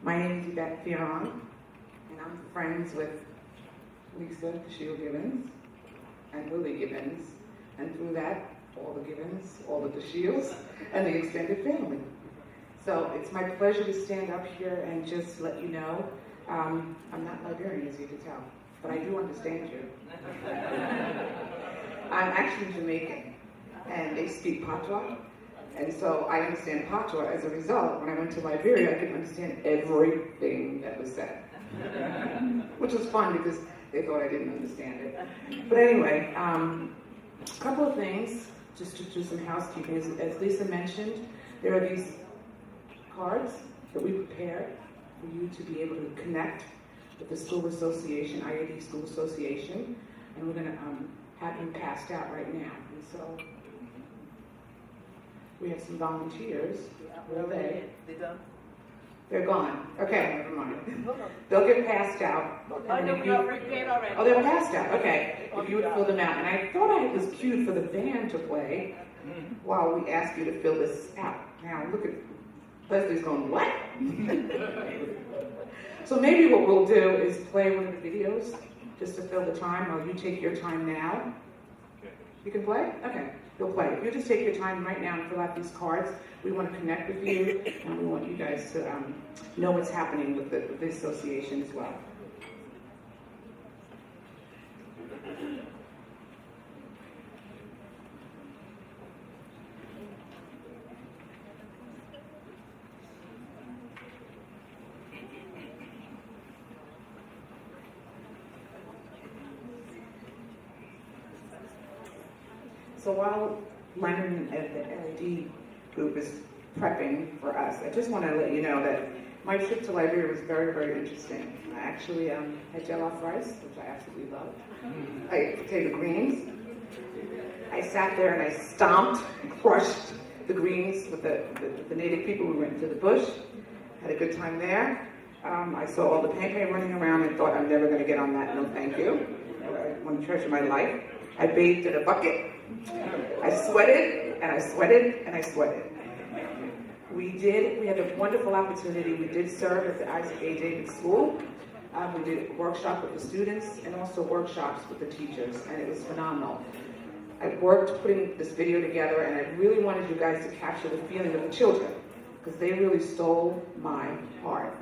My name is Yvette Theron, and I'm friends with Lisa Shield Gibbons and Willie Gibbons, and through that, all the Gibbons, all of the Shields, and the extended family. So it's my pleasure to stand up here and just let you know, I'm not Liberian, as you can tell, but I do understand you. I'm actually Jamaican, and they speak Patois, and so I understand Patois. As a result, when I went to Liberia, I could understand everything that was said, which was fun because they thought I didn't understand it. But anyway, a couple of things, just to do some housekeeping. As Lisa mentioned, there are these cards that we prepared for you to be able to connect with the school association, IAD School Association, and we're going to have them passed out right now. And so we have some volunteers. Where are they? They're gone. Okay, never mind. They'll get passed out. Oh, they were passed out. Okay. If you would fill them out. And I thought I was cued for the band to play while we asked you to fill this out. Now, look at Leslie's going, what? So maybe what we'll do is play one of the videos just to fill the time, or you take your time now. You can play? Okay. You'll play. You just take your time right now and fill out these cards. We want to connect with you, and we want you guys to know what's happening with the association as well. So while Leonard at the LED group is prepping for us, I just want to let you know that my trip to Liberia was very, very interesting. I actually had jollof rice, which I absolutely love. I ate potato greens. I sat there and I stomped and crushed the greens with the native people. We went into the bush, had a good time there. I saw all the pancake running around and thought, I'm never going to get on that. No, thank you. I want to treasure my life. I bathed in a bucket. I sweated, and I sweated, and I sweated. We had a wonderful opportunity. We did serve at the Isaac A. David School. We did a workshop with the students and also workshops with the teachers, and it was phenomenal. I worked putting this video together, and I really wanted you guys to capture the feeling of the children, because they really stole my heart.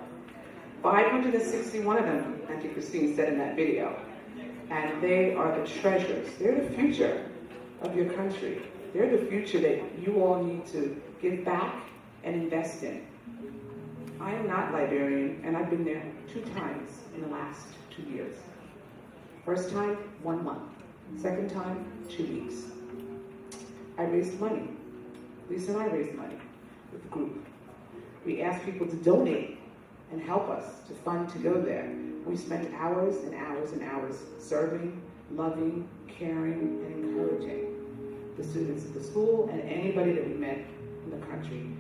561 of them, Auntie Christine said in that video, and they are the treasures. They're the future of your country. They're the future that you all need to give back and invest in. I am not Liberian, and I've been there 2 times in the last 2 years. First time, 1 month. Second time, 2 weeks. I raised money. Lisa and I raised money with the group. We asked people to donate and help us to fund to go there. We spent hours and hours and hours serving, loving, caring, and encouraging the students at the school and anybody that we met in the country.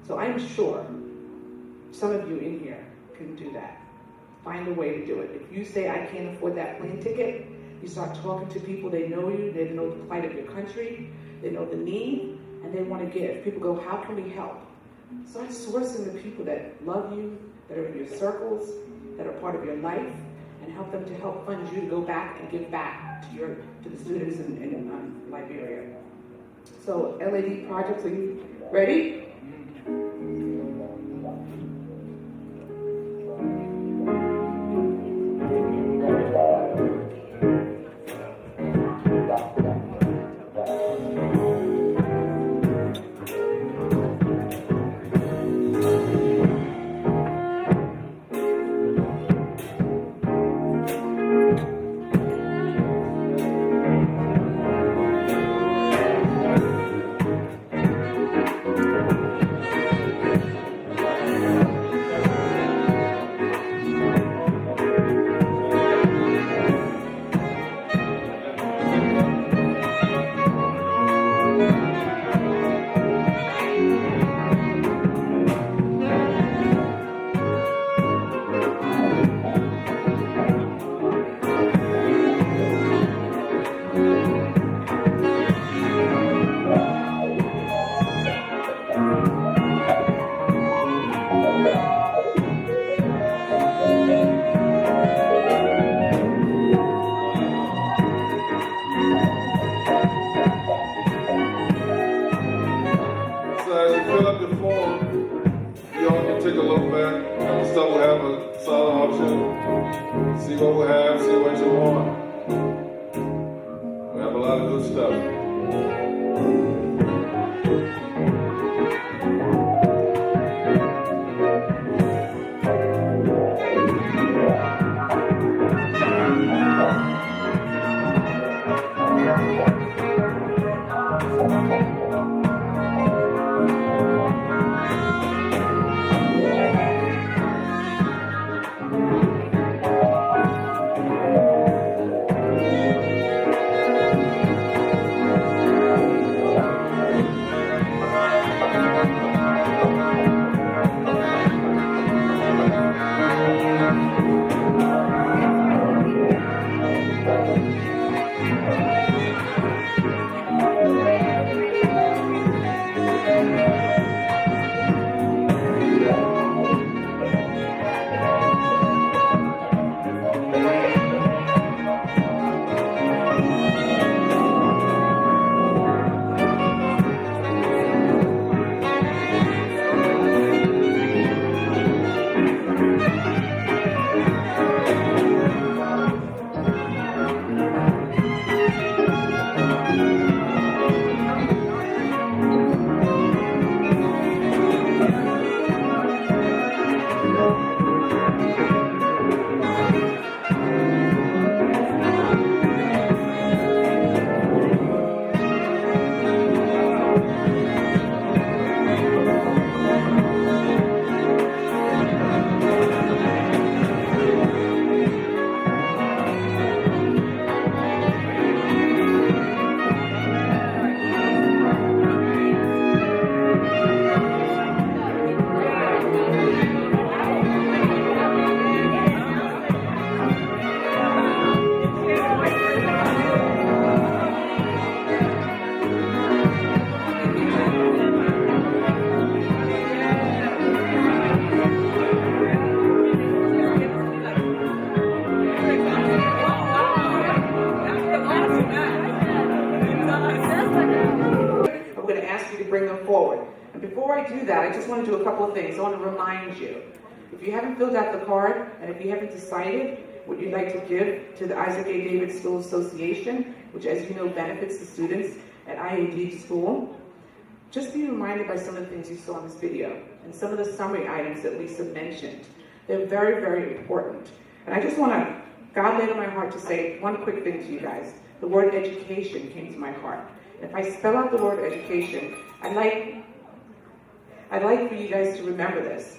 So I'm sure some of you in here can do that. Find a way to do it. If you say, I can't afford that plane ticket, you start talking to people, they know you, they know the plight of your country, they know the need, and they want to give. People go, how can we help? Start sourcing the people that love you, that are in your circles, that are part of your life, and help them to help fund you to go back and give back to the students in Liberia. So LED projects, are you ready? up your form. You all can take a look back. And the stuff will have a solid option. See what we have, see what you want. We have a lot of good stuff. Bring them forward. And before I do that, I just want to do a couple of things. I want to remind you, if you haven't filled out the card, and if you haven't decided what you'd like to give to the Isaac A. David School Association, which, as you know, benefits the students at IAD School, just be reminded by some of the things you saw in this video, and some of the summary items that Lisa mentioned. They're very, very important. And I just want to, God laid on my heart to say one quick thing to you guys. The word education came to my heart. If I spell out the word education, I'd like for you guys to remember this.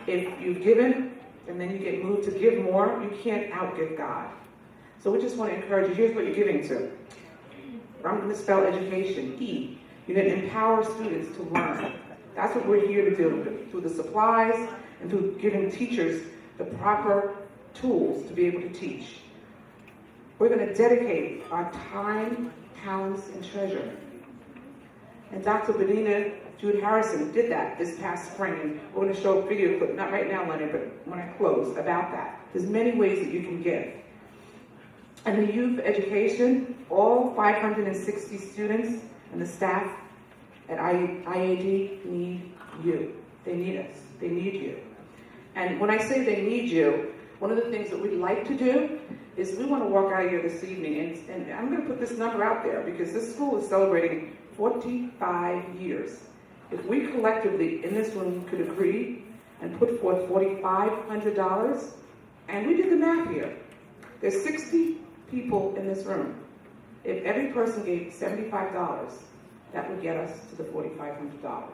If you've given and then you get moved to give more, you can't outgive God. So we just want to encourage you. Here's what you're giving to. I'm going to spell education, E. You're going to empower students to learn. That's what we're here to do, through the supplies and through giving teachers the proper tools to be able to teach. We're going to dedicate our time, talents, and treasure. And Dr. Benina Jude Harrison did that this past spring, and we're going to show a video clip, not right now, Leonard, but when I close, about that. There's many ways that you can give. And the youth education, all 560 students and the staff at IAD need you. They need us. They need you. And when I say they need you, one of the things that we'd like to do is we want to walk out of here this evening, and I'm going to put this number out there because this school is celebrating 45 years. If we collectively in this room could agree and put forth $4,500, and we did the math here, there's 60 people in this room. If every person gave $75, that would get us to the $4,500.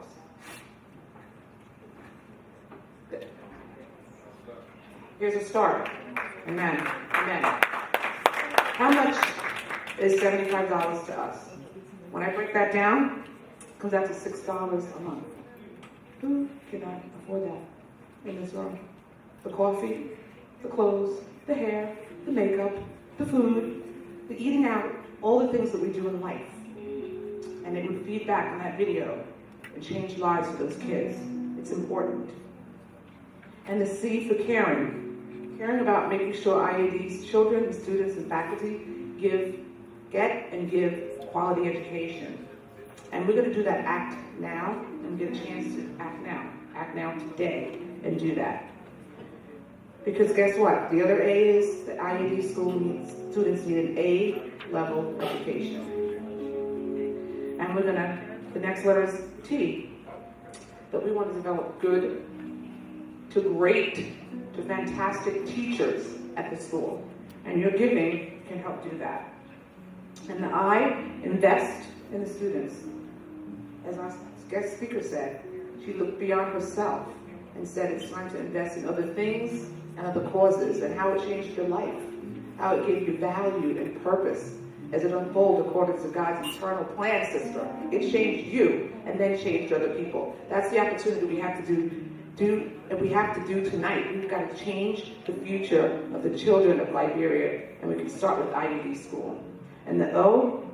Here's a start. Amen. Amen. How much is $75 to us? When I break that down, it comes out to $6 a month. Who cannot afford that in this room? The coffee, the clothes, the hair, the makeup, the food, the eating out, all the things that we do in life. And it would feed back on that video and change lives for those kids. It's important. And the C for caring. Caring about making sure IAD's children, students, and faculty get and give quality education. And we're going to do that act now and get a chance to act now today, and do that. Because guess what? The other A is the IED school needs, students need an A-level education. And the next letter is T, that we want to develop good to great to fantastic teachers at the school. And your giving can help do that. And the I, invest in the students. As our guest speaker said, she looked beyond herself and said it's time to invest in other things and other causes, and how it changed your life, how it gave you value and purpose as it unfolded according to God's eternal plan, sister. It changed you and then changed other people. That's the opportunity we have to do and we have to do tonight. We've got to change the future of the children of Liberia, and we can start with IED school. And the O,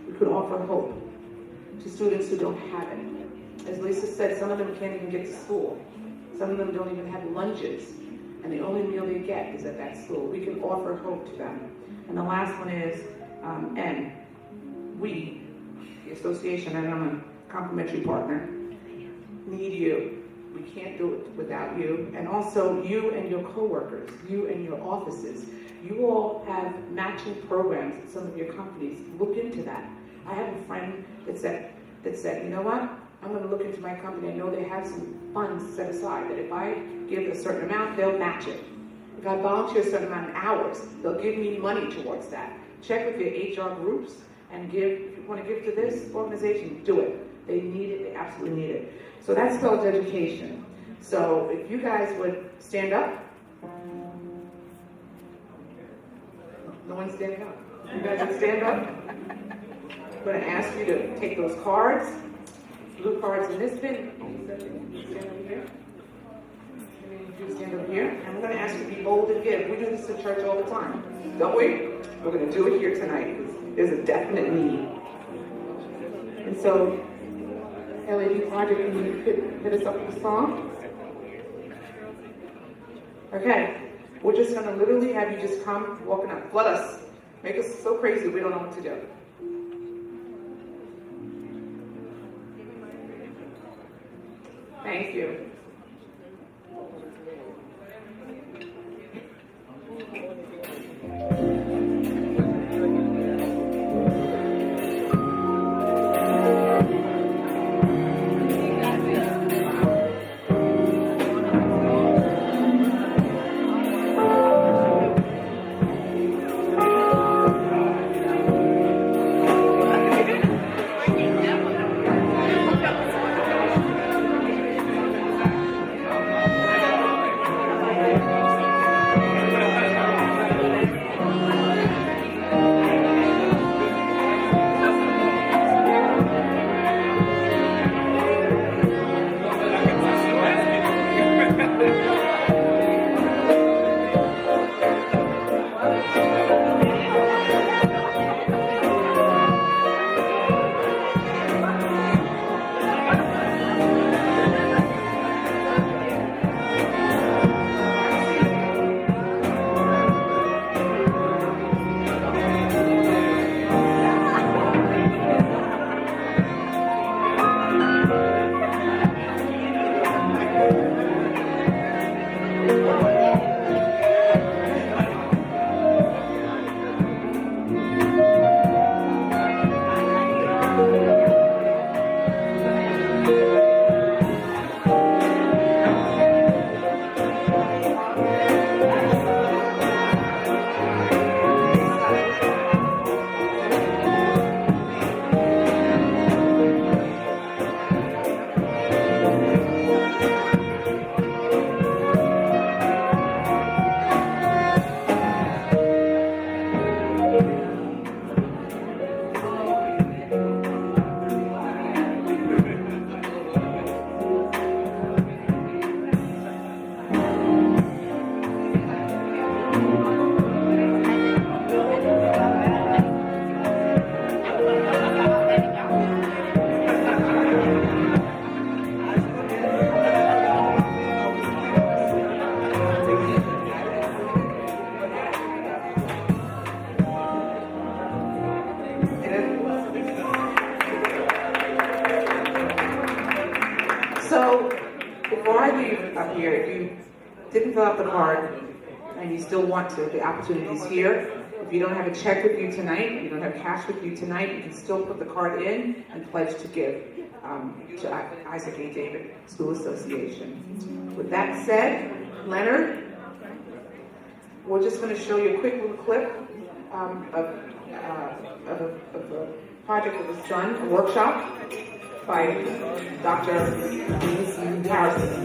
we could offer hope to students who don't have it. As Lisa said, some of them can't even get to school. Some of them don't even have lunches, and the only meal they get is at that school. We can offer hope to them. And the last one is N. We, the association, and I'm a complimentary partner, need you. We can't do it without you. And also you and your coworkers, you and your offices. You all have matching programs at some of your companies. Look into that. I have a friend that said, you know what? I'm going to look into my company. I know they have some funds set aside that if I give a certain amount, they'll match it. If I volunteer a certain amount of hours, they'll give me money towards that. Check with your HR groups and give. If you want to give to this organization, do it. They need it. They absolutely need it. So that's college education. So if you guys would stand up. No one's standing up. You guys would stand up. I'm going to ask you to take those cards. Blue cards in this bin. Stand over here. You stand over here. And we're going to ask you to be bold and give. We do this in church all the time, don't we? We're going to do it here tonight because there's a definite need. And so, LED Project, can you hit us up with a song? Okay. We're just going to literally have you just come walking up. Flood us. Make us so crazy we don't know what to do. Thank you. So, before I leave up here, if you didn't fill out the card and you still want to, the opportunity is here. If you don't have a check with you tonight, you don't have cash with you tonight, you can still put the card in and pledge to give to Isaac A. David School Association. With that said, Leonard, we're just going to show you a quick little clip of a project that was done, a workshop by Dr. Harrison.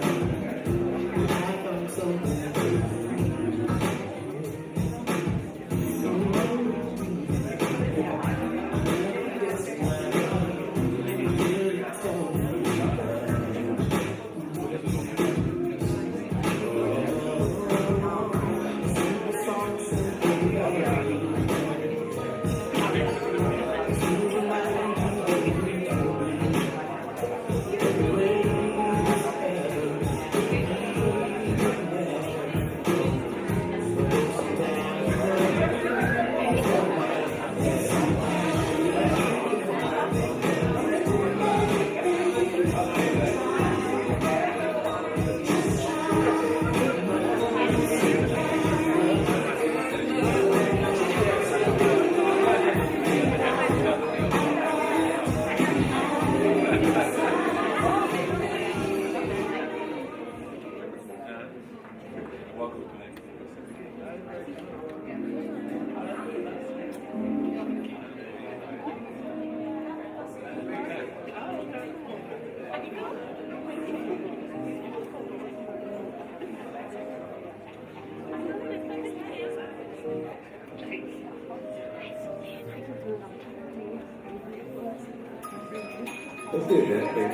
Let's do that, thank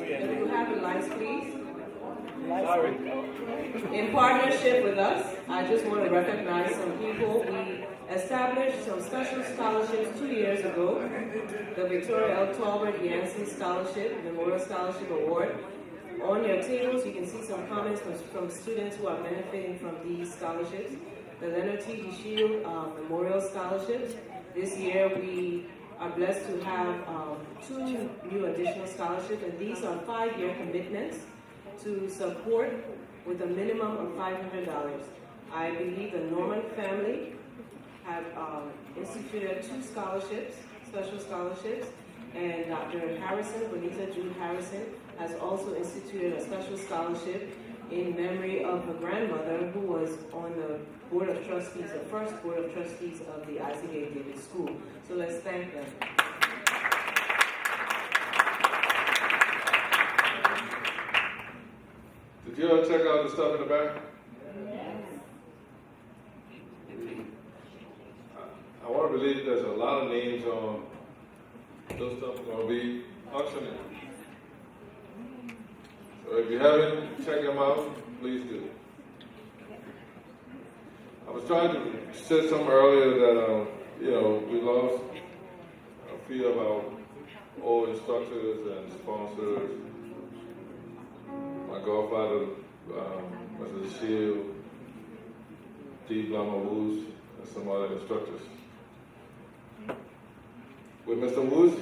Can you have the lights, please? In partnership with us, I just want to recognize some people. We established some special scholarships 2 years ago. The Victoria L. Talbot Yancey Scholarship, Memorial Scholarship Award. On your tables, you can see some comments from students who are benefiting from these scholarships. The Leonard T. DeShield Memorial Scholarships. This year, we are blessed to have 2 new additional scholarships, and these are 5-year commitments to support with a minimum of $500. I believe the Norman family have instituted 2 scholarships, special scholarships, and Dr. Harrison, Bonita Jude Harrison, has also instituted a special scholarship in memory of her grandmother, who was on the Board of Trustees, the first Board of Trustees of the Isaac A. David School. So let's thank them. Did you all check out the stuff in the back? I want to believe there's a lot of names on those stuff going to be auctioned. So if you haven't checked them out, please do. I was trying to say something earlier that, we lost a few of our old instructors and sponsors. My godfather, Mr. Shield, D. Blummer Woods, and some other instructors. With Mr. Woods,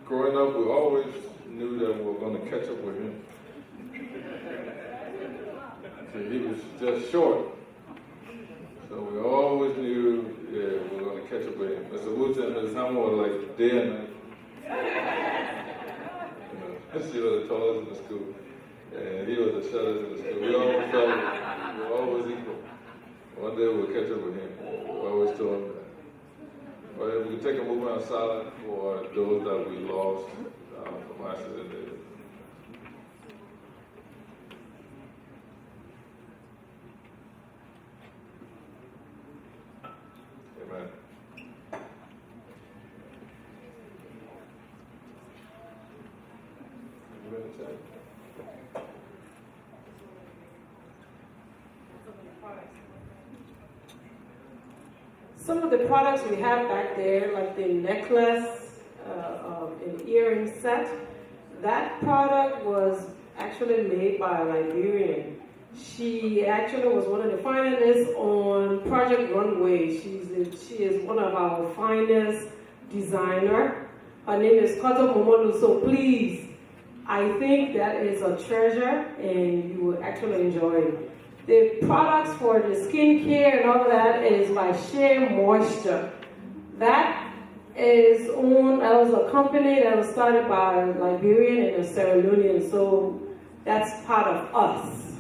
growing up, we always knew that we were going to catch up with him. So he was just short. So we always knew, yeah, we were going to catch up with him. Mr. Woods and Ms. Hammer were like day and night. She was the tallest in the school. And he was the shortest in the school. We always felt we were always equal. One day we'll catch up with him. We always told him that. But we could take a moment of silence for those that we lost from accident. Amen. You ready to say? Some of the products we have back there, like the necklace and earring set, that product was actually made by a Liberian. She actually was one of the finalists on Project Runway. She is one of our finest designer. Her name is Koto Momolu. So please, I think that is a treasure and you will actually enjoy it. The products for the skincare and all of that is by Shea Moisture. That was a company that was started by a Liberian and a Sierra Leonean, so that's part of us.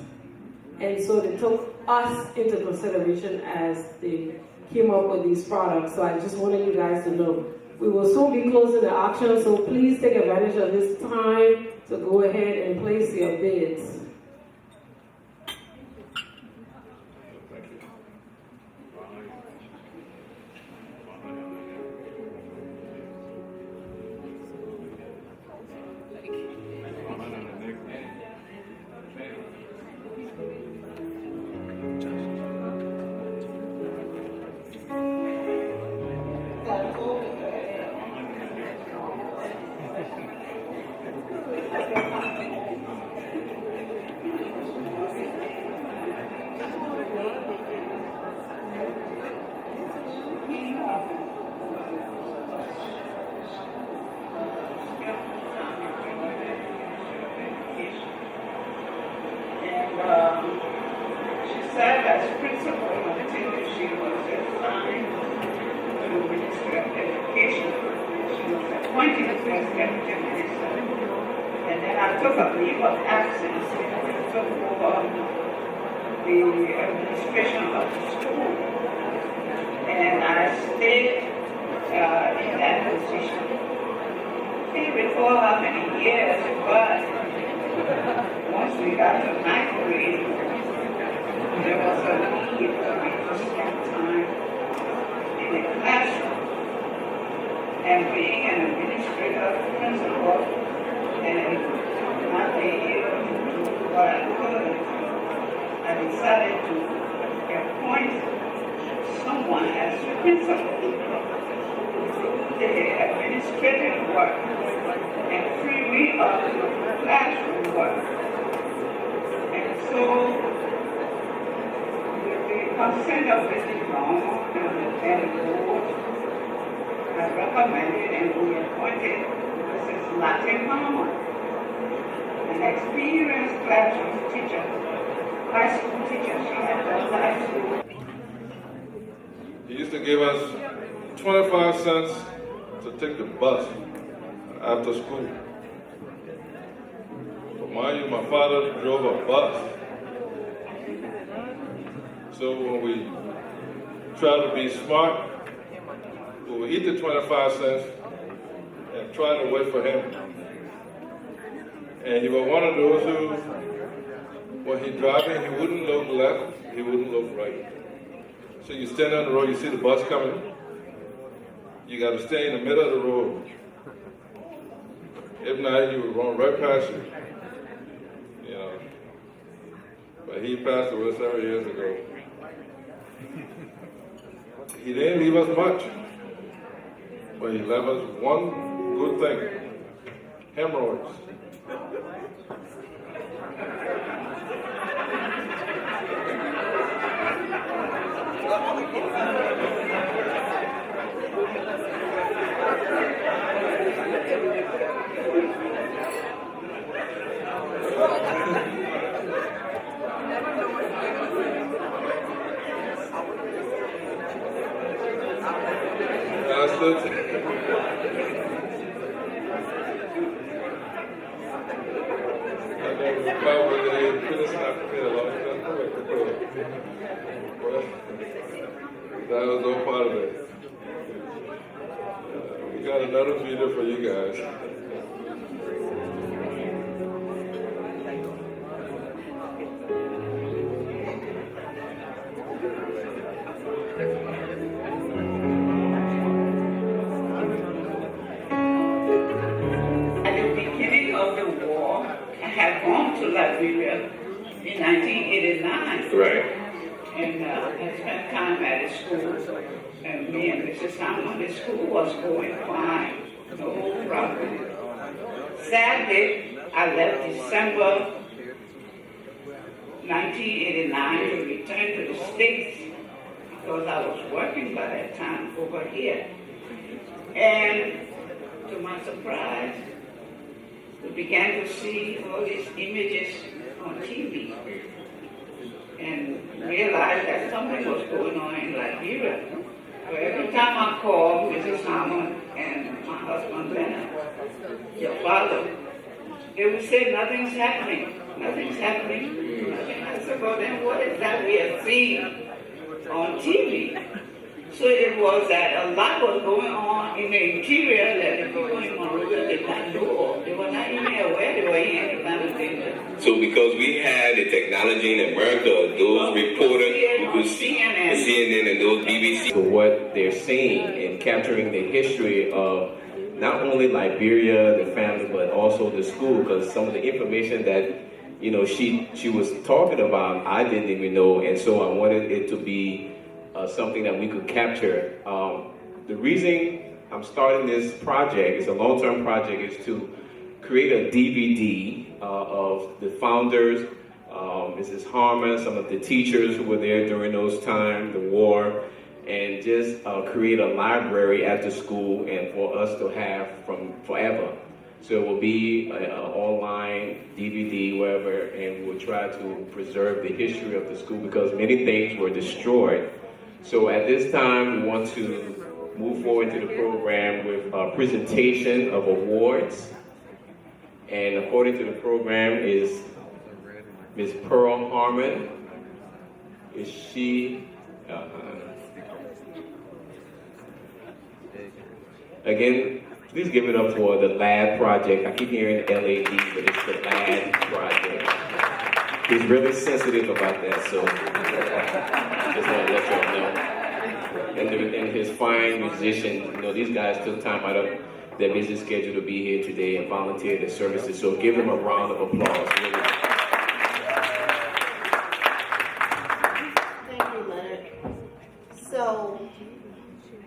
And so they took us into consideration as they came up with these products. So I just wanted you guys to know. We will soon be closing the auction, so please take advantage of this time to go ahead and place your bids. She served as principal until she was assigned to the Ministry of Education. She was appointed as Deputy Minister. And then I took a leave of absence and took over the administration of the school. And I stayed in that position. I can't recall how many years, but once we got to ninth grade, there was a need for me to spend time in a classroom. And being an administrative principal and not being able to do what I could, I decided to appoint someone as principal to the administrative work and free me up to classroom work. And so, with the consent of Mrs. Long and the board, I recommended and we appointed Mrs. Latte Palmer, an experienced classroom teacher, high school teacher. She had done high school. He used to give us 25 cents to take the bus after school. But mind you, my father drove a bus. So when we try to be smart, we would eat the 25 cents and try to wait for him. And he was one of those who, when he's driving, he wouldn't look left, he wouldn't look right. So you stand on the road, you see the bus coming, you got to stay in the middle of the road. If not, you would run right past you. You know. But he passed away several years ago. He didn't leave us much, but he left us one good thing: hemorrhoids. That was no part of it. We got another video for you guys. At the beginning of the war, I had gone to Liberia in 1989. Right. And I spent time at the school. And me and Mrs. Hammond, the school was going fine. No problem. Sadly, I left December 1989 to return to the States because I was working by that time over here. And to my surprise, we began to see all these images on TV and realized that something was going on in Liberia. So every time I called Mrs. Hammond and my husband Leonard, your father, they would say nothing's happening, nothing's happening, nothing. I said, well then what is that we are seeing on TV? So it was that a lot was going on in the interior that the people in Monrovia did not know of. They were not even aware they were in any kind of danger. So because we had the technology in America, those reporters who could see the CNN and those BBC. To what they're seeing and capturing the history of not only Liberia, the family, but also the school, because some of the information that she was talking about, I didn't even know, and so I wanted it to be something that we could capture. The reason I'm starting this project, it's a long-term project, is to create a DVD of the founders, Mrs. Harmon, some of the teachers who were there during those times, the war, and just create a library at the school and for us to have from forever. So it will be an online DVD, wherever, and we'll try to preserve the history of the school because many things were destroyed. So at this time, we want to move forward to the program with a presentation of awards. And according to the program is Ms. Pearl Harmon. Is she, again, please give it up for the LAD project. I keep hearing LAD, but it's the LAD project. He's really sensitive about that, so just want to let y'all know. And his fine musician, these guys took time out of their busy schedule to be here today and volunteer their services. So give them a round of applause. Thank you, Leonard. So,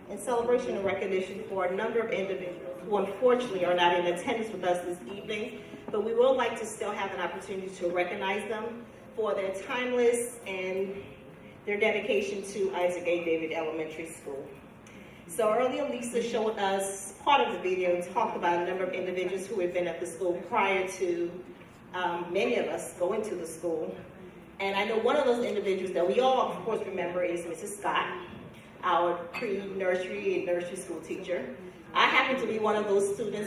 in celebration and recognition for a number of individuals who unfortunately are not in attendance with us this evening, but we would like to still have an opportunity to recognize them for their timeless and their dedication to Isaac A. David Elementary School. So earlier, Lisa showed us part of the video and talked about a number of individuals who had been at the school prior to many of us going to the school. And I know one of those individuals that we all, of course, remember is Mrs. Scott, our pre-nursery and nursery school teacher. I happen to be one of those children,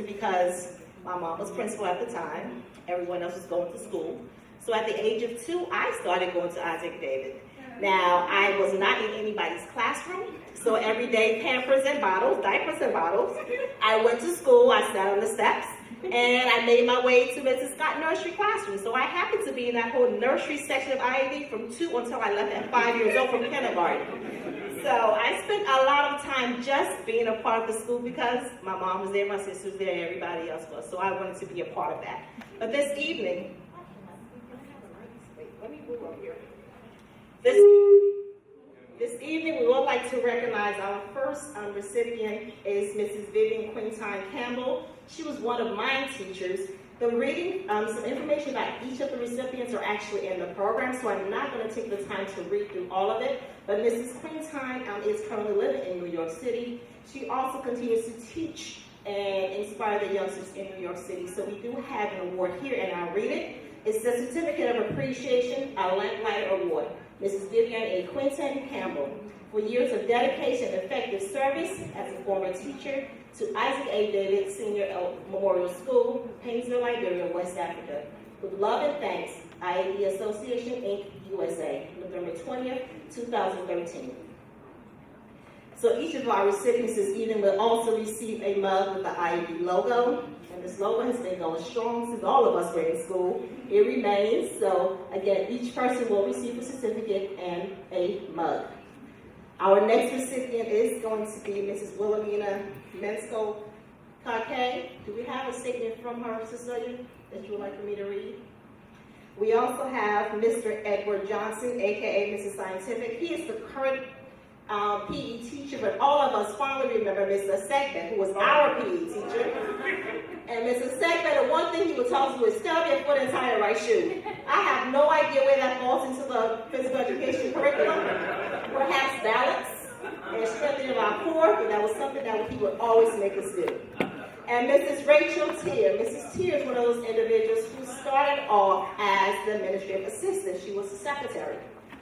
because my mom was principal at the time. Everyone else was going to school. So at the age of 2, I started going to Isaac David. Now, I was not in anybody's classroom, so every day, Pampers and bottles, diapers and bottles. I went to school, I sat on the steps, and I made my way to Mrs. Scott nursery classroom. So I happened to be in that whole nursery section of IAD from 2 until I left at 5 years old from kindergarten. So I spent a lot of time just being a part of the school because my mom was there, my sister was there, and everybody else was. So I wanted to be a part of that. But this evening, let me move up here. This evening, we would like to recognize our first recipient is Mrs. Vivian Quintine Campbell. She was one of my teachers. The reading, some information about each of the recipients are actually in the program, so I'm not going to take the time to read through all of it. But Mrs. Quintine is currently living in New York City. She also continues to teach and inspire the youngsters in New York City. So we do have an award here, and I'll read it. It's the Certificate of Appreciation, a Lamplighter Award Mrs. Vivian A. Quinton Campbell, for years of dedication and effective service as a former teacher to Isaac A. David Senior Memorial School, Painesville, Liberia, West Africa. With love and thanks, IAD Association, Inc., USA, November 20th, 2013. So each of our recipients this evening will also receive a mug with the IAD logo. And this logo has been going strong since all of us were in school. It remains. So again, each person will receive a certificate and a mug. Our next recipient is going to be Mrs. Wilhelmina Mensko Kake. Do we have a statement from her, Cecilia, that you would like for me to read? We also have Mr. Edward Johnson, aka Mr. Scientific. He is the current PE teacher, but all of us fondly remember Mr. Segment, who was our PE teacher. And Mr. Segment, the one thing he would tell us was, step your foot and tie the right shoe. I have no idea where that falls into the physical education curriculum. Perhaps balance and strengthening of our core, but that was something that he would always make us do. And Mrs. Rachel Tier. Mrs. Tier is one of those individuals who started off as the administrative assistant. She was the secretary.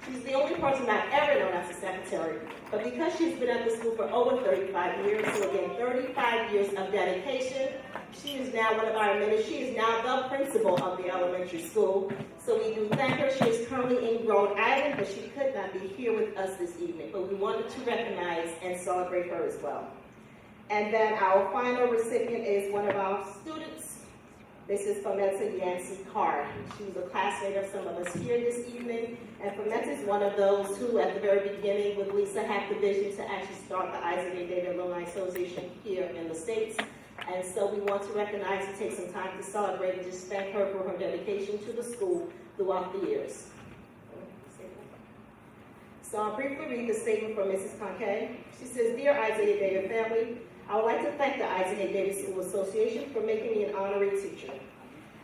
She's the only person I've ever known as a secretary. But because she's been at the school for over 35 years, so again, 35 years of dedication, she is now one of our administrators. She is now the principal of the elementary school. So we do thank her. She is currently in Rhode Island, but she could not be here with us this evening. But we wanted to recognize and celebrate her as well. And then our final recipient is one of our students, Mrs. Fometa Yancey Card. She was a classmate of some of us here this evening, and Fometa is one of those who, at the very beginning, with Lisa, had the vision to actually start the Isaac A. David Alumni Association here in the States. And so we want to recognize and take some time to celebrate and just thank her for her dedication to the school throughout the years. So I'll briefly read the statement from Mrs. Conquet. She says, Dear Isaac A. David family, I would like to thank the Isaac A. Davis School Association for making me an honorary teacher.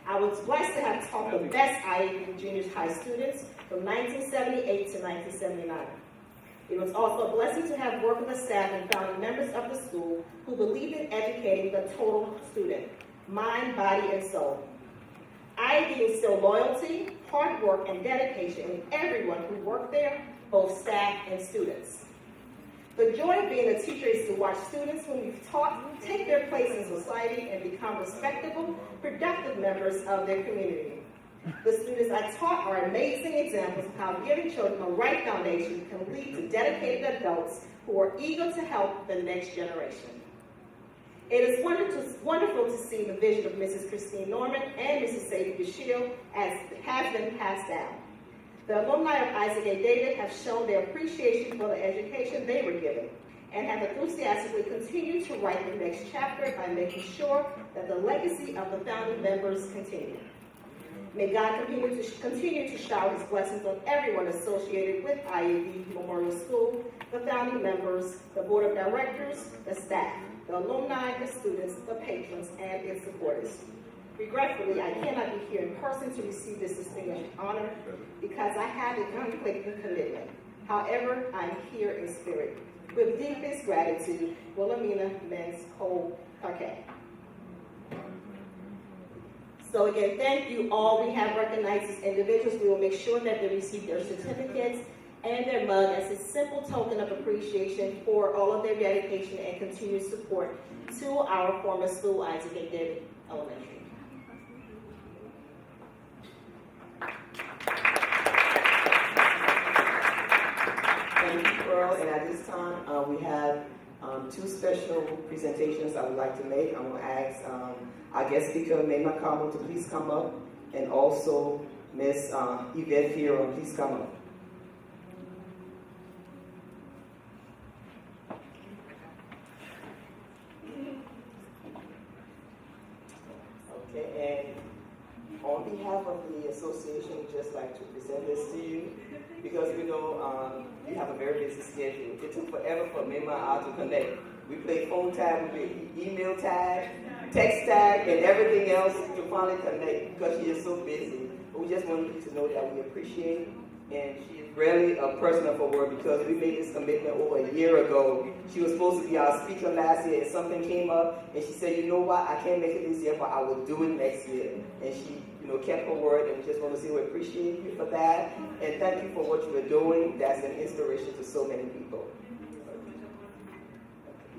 I was blessed to have taught the best IAD junior high students from 1978 to 1979. It was also a blessing to have worked with the staff and founding members of the school who believed in educating the total student, mind, body, and soul. IAD instilled loyalty, hard work, and dedication in everyone who worked there, both staff and students. The joy of being a teacher is to watch students whom you've taught take their place in society and become respectable, productive members of their community. The students I taught are amazing examples of how giving children the right foundation can lead to dedicated adults who are eager to help the next generation. It is wonderful to see the vision of Mrs. Christine Norman and Mrs. Sadie Bashir as has been passed down. The alumni of Isaac A. David have shown their appreciation for the education they were given and have enthusiastically continued to write the next chapter by making sure that the legacy of the founding members continue. May God continue to shower his blessings on everyone associated with IAD Memorial School, the founding members, the board of directors, the staff, the alumni, the students, the patrons, and its supporters. Regretfully, I cannot be here in person to receive this distinguished honor because I have a conflicting commitment. However, I'm here in spirit. With deepest gratitude, Wilhelmina Mensko Kake. So again, thank you all. We have recognized these individuals. We will make sure that they receive their certificates and their mug as a simple token of appreciation for all of their dedication and continued support to our former school, Isaac A. David Elementary. Thank you, Pearl. And at this time, we have two special presentations I would like to make. I'm going to ask our guest speaker, May Makamo, to please come up, and also Miss Yvette Fierro, please come up. Okay, and on behalf of the association, we'd just like to present this to you because we know you have a very busy schedule. It took forever for me and my to connect. We played phone tag, we played email tag, text tag, and everything else to finally connect because she is so busy. But we just wanted you to know that we appreciate And she is really a person of her word because we made this commitment over a year ago. She was supposed to be our speaker last year and something came up and she said, you know what, I can't make it this year, but I will do it next year. And she, kept her word, and we just want to say we appreciate you for that. And thank you for what you are doing. That's an inspiration to so many people.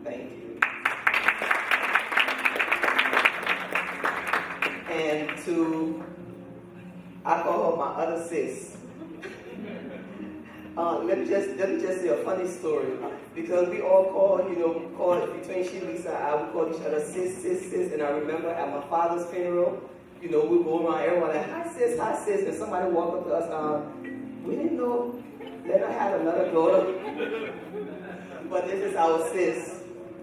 Thank you. And to, I call her my other sis. Let me just say a funny story, because we all call between she, Lisa, and I, we call each other sis, and I remember at my father's funeral, we go around everyone like, hi sis, and somebody walked up to us, we didn't know Lena had another daughter, but this is our sis,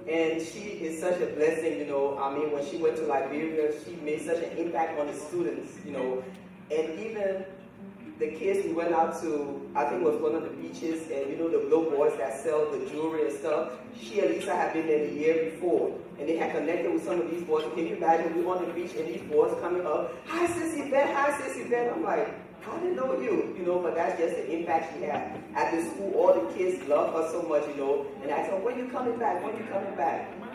and she is such a blessing, when she went to Liberia, she made such an impact on the students, and even the kids we went out to, I think it was one of the beaches, and the little boys that sell the jewelry and stuff, she and Lisa had been there the year before, and they had connected with some of these boys. Can you imagine, we were on the beach and these boys coming up, hi sis Yvette, I'm like, I didn't know you, but that's just the impact she had. At the school, all the kids love her so much, and I told her, when you coming back?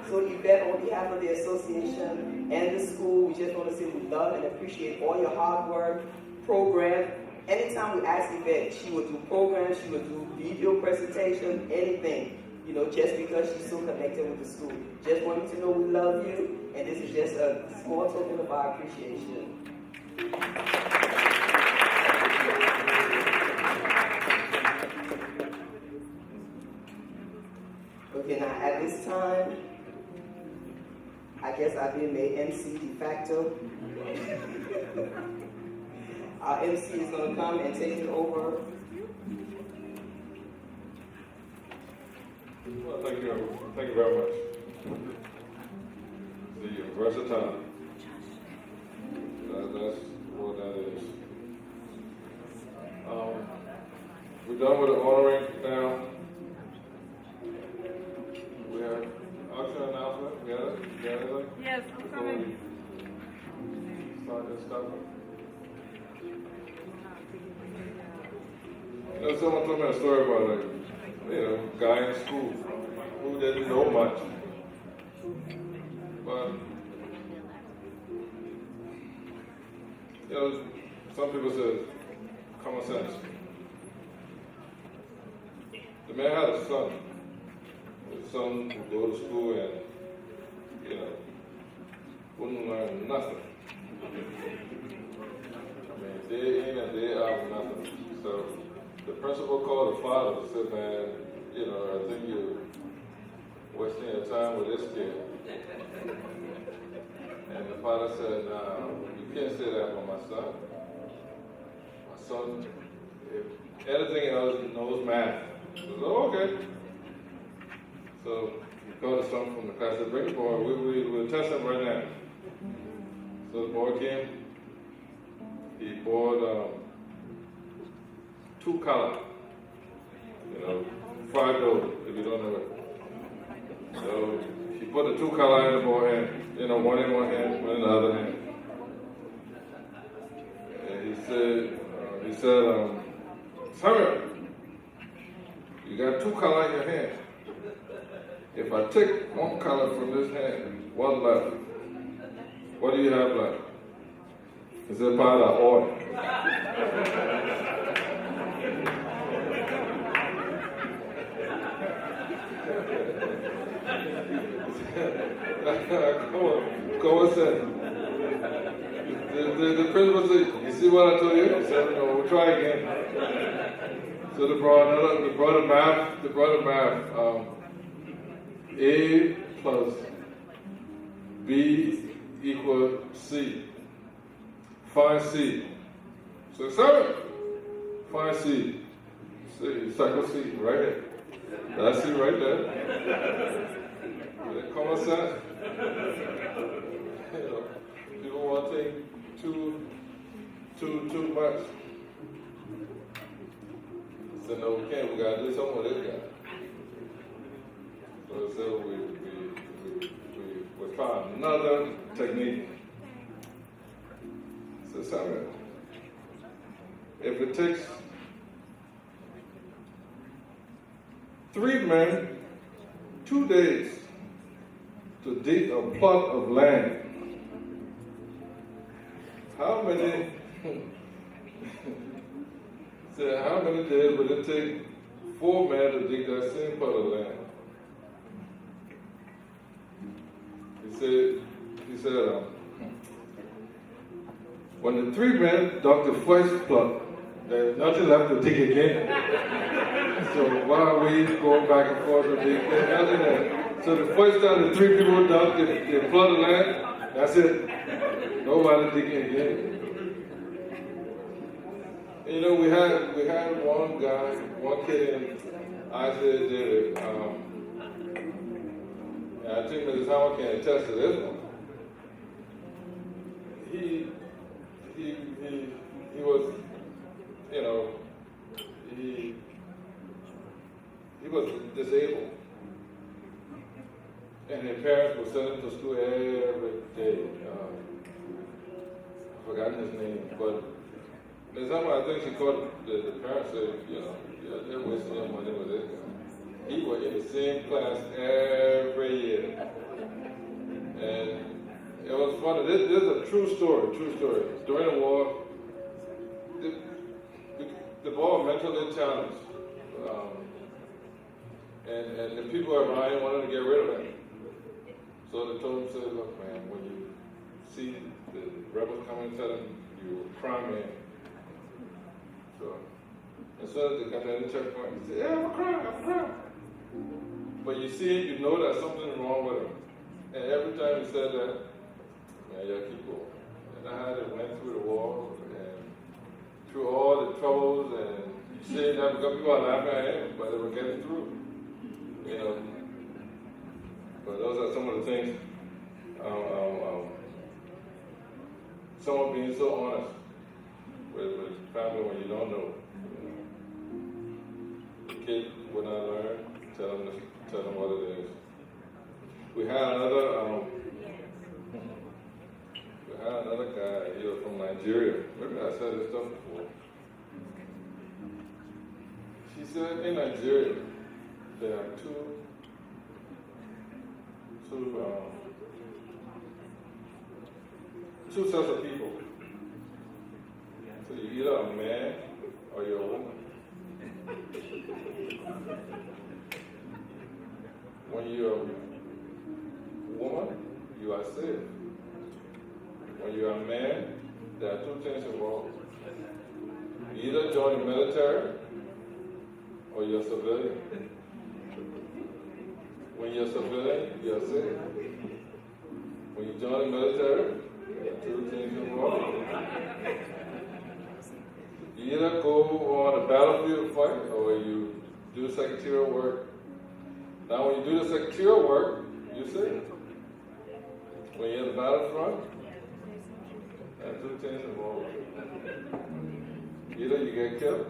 So Yvette, on behalf of the association and the school, we just want to say we love and appreciate all your hard work, program. Anytime we ask Yvette, she would do programs, she would do video presentations, anything, just because she's so connected with the school. Just want you to know we love you, and this is just a small token of our appreciation. Okay, now at this time, I guess I've been made MC de facto. Our MC is going to come and take it over. Well, thank you very much. The versatile. That's what that is. We're done with the honoring now. We have auction announcement. We got it? Yes, I'm coming. Start this stuff. Someone told me a story about a guy in school who didn't know much, but some people say common sense. The man had a son. His son would go to school and wouldn't learn nothing. Day in and day out, nothing. So the principal called the father and said, man, I think you're wasting your time with this kid. And the father said, no, you can't say that about my son. My son, if anything else, knows math. He said, oh, okay. So he called his son from the class and said, bring the boy, we'll test him right now. So the boy came, he bought 2 colors, fried dough, if you don't know it. So he put the 2 colors in the boy hand, one in one hand, one in the other hand. And he said, Samuel, you got 2 colors in your hand. If I take 1 color from this hand, what's left? What do you have left? He said, part of oil. Come on, son. The principal said, you see what I told you? He said, no, we'll try again. So they brought a math. A plus B equal C. Find C. So 7. Find C. See, circle C right here. That's C right there. Common sense. People want to take too much. So no, we can't. We gotta do something with this guy. So we'll try another technique. So Samuel, if it takes 3 men, 2 days to dig a plot of land. How many, how many days would it take 4 men to dig that same plot of land? He said, when the 3 men dug the first plot, there's nothing left to dig again. So why are we going back and forth to dig? There's nothing there. So the first time the 3 people dug the plot of land, that's it. Nobody digging again. And, you know, we had one guy, one kid in Isaiah did it. And I think Mrs. Howard can attest to this one. He was, you know, he was disabled. And his parents would send him to school every day. I've forgotten his name, but there's something I think she called the parents said, you know, they're wasting their money with this guy. He was in the same class every year. And it was funny. This is a true story. During the war, the boy was mentally challenged. And the people around him wanted to get rid of him. So they told him, said, look, man, when you see the rebels coming, tell them you were a crime man. So as soon as they got to the checkpoint, he said, yeah, I'm a crime. But you see, you know that something's wrong with him. And every time he said that, man, you keep going. And I had it went through the war and through all the troubles, and you see that because people are laughing at him, but they were getting through. You know. But those are some of the things. Someone being so honest with family when you don't know. The kid would not learn. Tell them what it is. We had another guy. He was from Nigeria. Maybe I said this stuff before. She said in Nigeria there are two sets of people. So you're either a man or you're a woman. When you're a woman, you are saved. When you're a man, there are 2 things involved. You either join the military or you're a civilian. When you're a civilian, you're saved. When you join the military, there are 2 things involved. You either go on a battlefield fight or you do secretarial work. Now, when you do the secretarial work, you're saved. When you're in the battlefront, there are 2 things involved. Either you get killed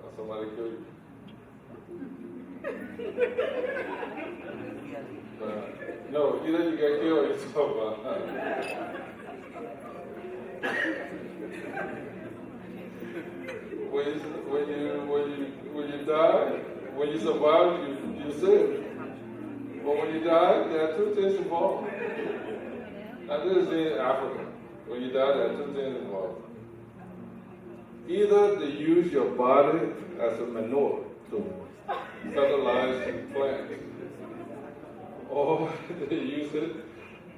or somebody kills you. No, either you get killed or you survive. When you die, when you survive, you're saved. But when you die, there are 2 things involved. Now this is in Africa. When you die, there are 2 things involved. Either they use your body as a manure to fertilize plants, or they use it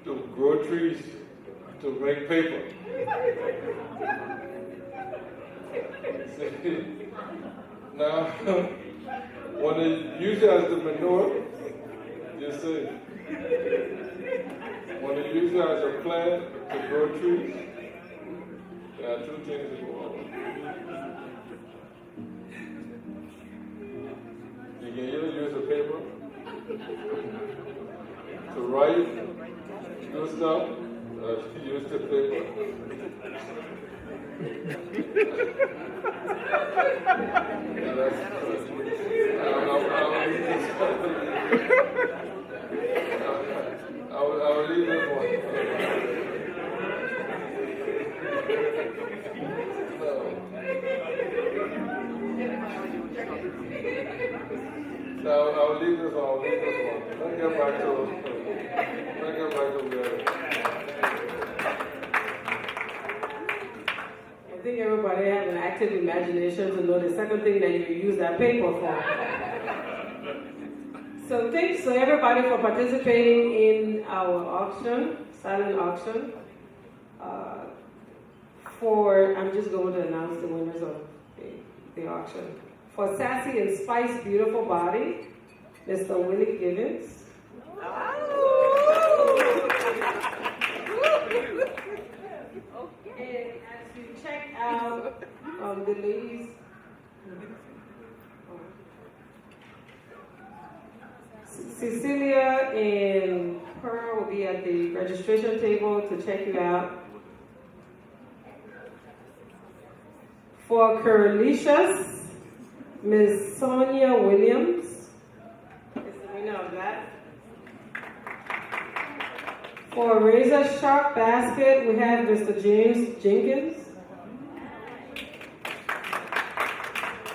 to grow trees, to make paper. See? Now, when they use it as the manure, you're safe. When they use it as a plant to grow trees, there are 2 things involved. You can either use the paper to write, do stuff, or use the paper. I will leave this one. Now, active imagination to know the second thing that you use that paper for. So thanks to everybody for participating in our auction, silent auction. I'm just going to announce the winners of the auction. For Sassy and Spice Beautiful Body, Mr. Willie Givens. And as you check out the ladies, Cecilia and Pearl will be at the registration table to check you out. For Carolicious, Ms. Sonia Williams is the winner of that. For Razor Sharp Basket, we have Mr. James Jenkins.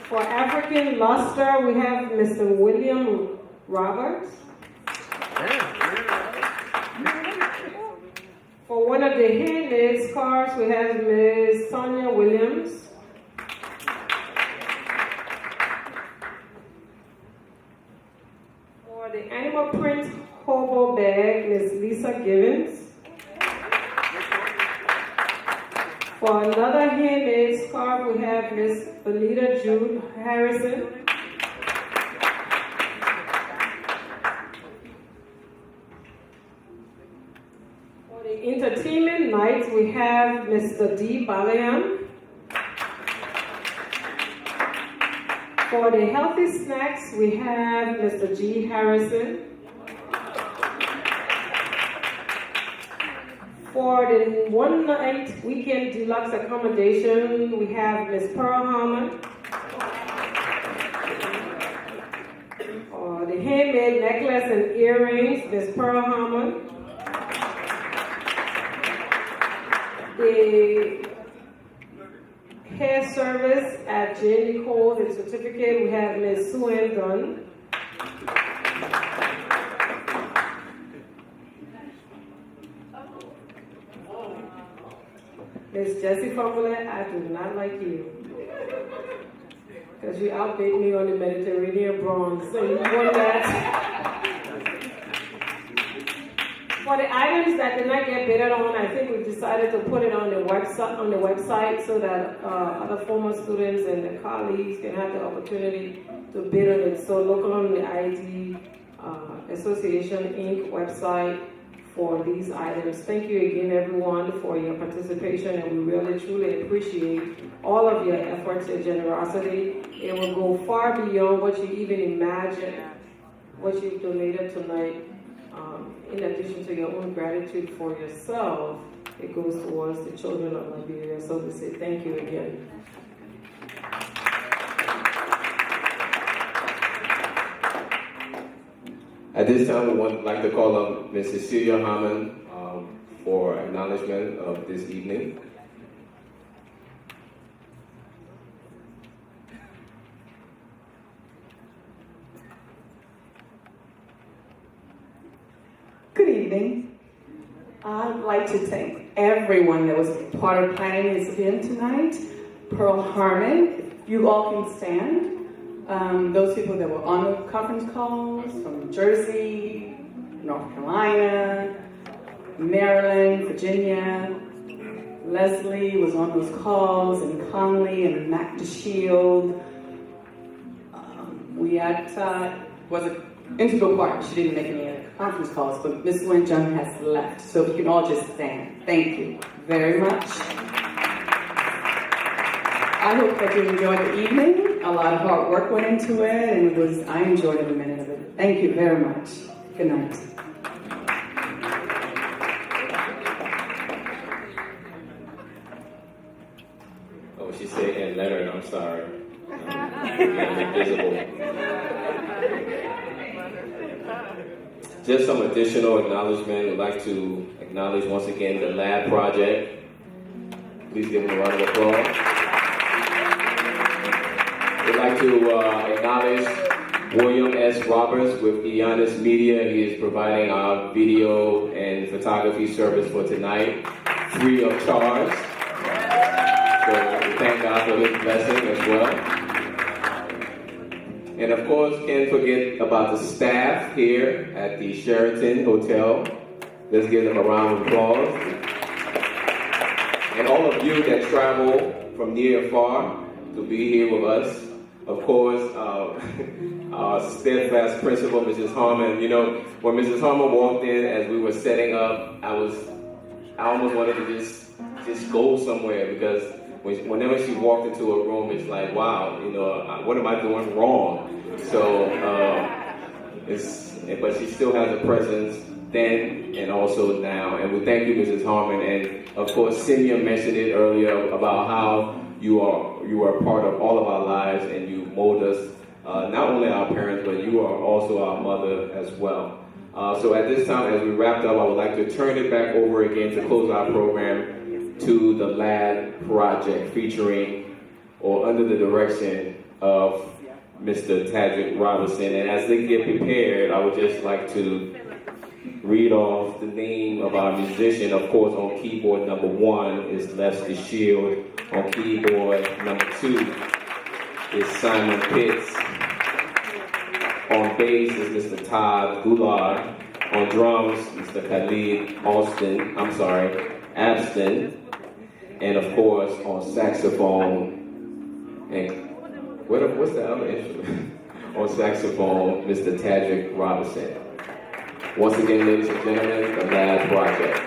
For African Luster, we have Mr. William Roberts. For one of the handmade scarves, we have Ms. Sonia Williams. For the animal print hobo bag, Ms. Lisa Givens. For another handmade scarf, we have Ms. Benita Jude Harrison. For the entertainment night, we have Mr. D. Balayan. For the healthy snacks, we have Mr. G. Harrison. For the one night weekend deluxe accommodation, we have Ms. Pearl Harmon. For the handmade necklace and earrings, Ms. Pearl Harmon. The hair service at J. Nicole, the certificate, we have Ms. Sue Ann Dunn. Ms. Jessie Fumbler, I do not like you. Because you outbid me on the Mediterranean bronze, so you won that. For the items that did not get bid on, I think we decided to put it on the website so that other former students and their colleagues can have the opportunity to bid on it. So local on the ID Association Inc. website for these items. Thank you again, everyone, for your participation, and we really, truly appreciate all of your efforts and generosity. It will go far beyond what you even imagine, what you've donated tonight. In addition to your own gratitude for yourself, it goes towards the children of Liberia. So we say thank you again. At this time, we would like to call up Ms. Cecilia Hammond for acknowledgement of this evening. Good evening. I'd like to thank everyone that was part of planning this event tonight. Pearl Harmon, if you all can stand. Those people that were on the conference calls from Jersey, North Carolina, Maryland, Virginia. Leslie was on those calls, and Conley and Mac DeShield. We had, was an integral part. She didn't make any conference calls, but Ms. Wen Jung has left. So if you can all just stand. Thank you very much. I hope that you enjoyed the evening. A lot of hard work went into it, and I enjoyed every minute of it. Thank you very much. Good night. Oh, she said, and Leonard, I'm sorry. I'm invisible. Just some additional acknowledgement. I'd like to acknowledge once again the lab project. Please give them a round of applause. We'd like to acknowledge William S. Roberts with Ionis Media. He is providing our video and photography service for tonight, free of charge. So we thank God for his blessing as well. And of course, can't forget about the staff here at the Sheraton Hotel. Let's give them a round of applause. And all of you that travel from near and far to be here with us. Of course, our steadfast principal, Mrs. Harmon. You know, when Mrs. Harmon walked in as we were setting up, I almost wanted to just go somewhere, because whenever she walked into a room, it's like, wow, you know, what am I doing wrong? So, but she still has a presence then and also now. And we thank you, Mrs. Harmon. And of course, Simeon mentioned it earlier about how you are a part of all of our lives, and you mold us, not only our parents, but you are also our mother as well. So at this time, as we wrapped up, I would like to turn it back over again to close our program to the LAD project, featuring or under the direction of Mr. Tadrick Robinson. And as they get prepared, I would just like to read off the name of our musician. Of course, on keyboard number 1 is Lester Shield. On keyboard number 2 is Simon Pitts. On bass is Mr. Todd Goulart. On drums, Mr. Khalid Abston. And of course, on saxophone, and what's the other instrument? On saxophone, Mr. Tadrick Robinson. Once again, ladies and gentlemen, the LAD Project.